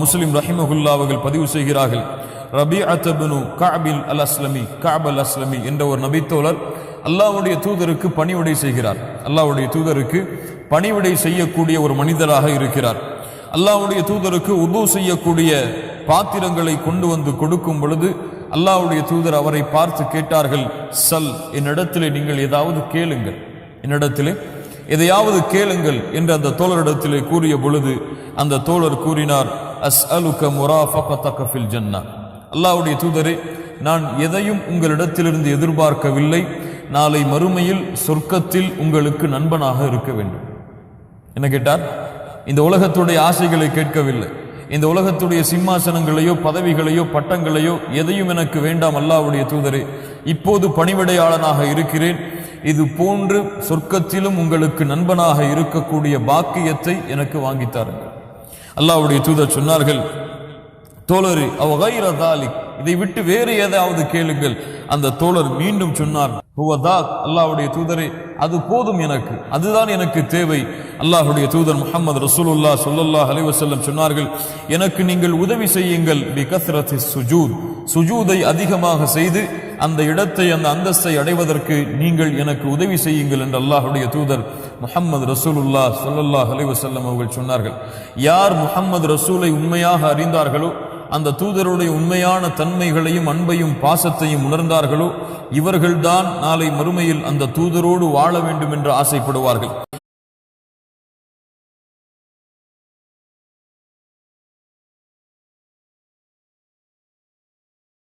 முஸ்லிம் ரஹிமஹுல்லா அவர்கள் பதிவு செய்கிறார்கள். ரபீஅத் இப்னு கஅப் அல் அஸ்லமி என்ற ஒரு நபித்தோழர் அல்லாஹ்வுடைய தூதருக்கு பணிவிடை செய்கிறார். அல்லாஹ்வுடைய தூதருக்கு பணிவிடை செய்யக்கூடிய ஒரு மனிதராக இருக்கிறார். அல்லாஹ்வுடைய தூதருக்கு உது செய்யக்கூடிய பாத்திரங்களை கொண்டு வந்து கொடுக்கும் பொழுது அல்லாஹ்வுடைய தூதர் அவரை பார்த்து கேட்டார்கள், சல், என்னிடத்திலே நீங்கள் ஏதாவது கேளுங்கள், என்னிடத்திலே எதையாவது கேளுங்கள் என்று அந்த தோழரிடத்திலே கூறிய பொழுது அந்த தோழர் கூறினார், அஸ்அலுக முராஃபகதக ஃபில் ஜன்னah. அல்லாஹ்வுடைய தூதரே, நான் எதையும் உங்களிடத்திலிருந்து எதிர்பார்க்கவில்லை, நாளை மறுமையில் சொர்க்கத்தில் உங்களுக்கு நண்பனாக இருக்க வேண்டும். என்ன கேட்டார்? இந்த உலகத்துடைய ஆசைகளை கேட்கவில்லை, இந்த உலகத்துடைய சிம்மாசனங்களையோ பதவிகளையோ பட்டங்களையோ எதையும் எனக்கு வேண்டாம் அல்லாஹ்வுடைய தூதரே, இப்போது பணிவிடையாளனாக இருக்கிறேன், இது போன்று சொர்க்கத்திலும் உங்களுக்கு நண்பனாக இருக்கக்கூடிய பாக்கியத்தை எனக்கு வாங்கித்தாருங்கள். அல்லாஹ்வுடைய தூதர் சொன்னார்கள், தோழரே, அவ கைர தாலிக், இதை விட்டு வேறு ஏதாவது கேளுங்கள். அந்த தோழர் மீண்டும் சொன்னார், ஹுவதாக், அல்லாஹ்வுடைய தூதரே, அது போதும் எனக்கு, அதுதான் எனக்கு தேவை. அல்லாஹ்வுடைய தூதர் முஹம்மது ரசூலுல்லாஹ் ஸல்லல்லாஹு அலைஹி வஸல்லம் சொன்னார்கள், எனக்கு நீங்கள் உதவி செய்யுங்கள் பிகஸ்ரத்தி சுஜூத், சுஜூதை அதிகமாக செய்து அந்த இடத்தை அந்த அந்தஸ்தை அடைவதற்கு நீங்கள் எனக்கு உதவி செய்யுங்கள் என்று அல்லாஹ்வுடைய தூதர் முஹம்மது ரசூலுல்லாஹ் ஸல்லல்லாஹு அலைஹி வஸல்லம் அவர்கள் சொன்னார்கள். யார் முஹம்மது ரசூலை உண்மையாக அறிந்தார்களோ, அந்த தூதருடைய உண்மையான தன்மைகளையும் அன்பையும் பாசத்தையும் உணர்ந்தார்களோ, இவர்கள்தான் நாளை மறுமையில் அந்த தூதரோடு வாழ வேண்டும் என்று ஆசைப்படுவார்கள்.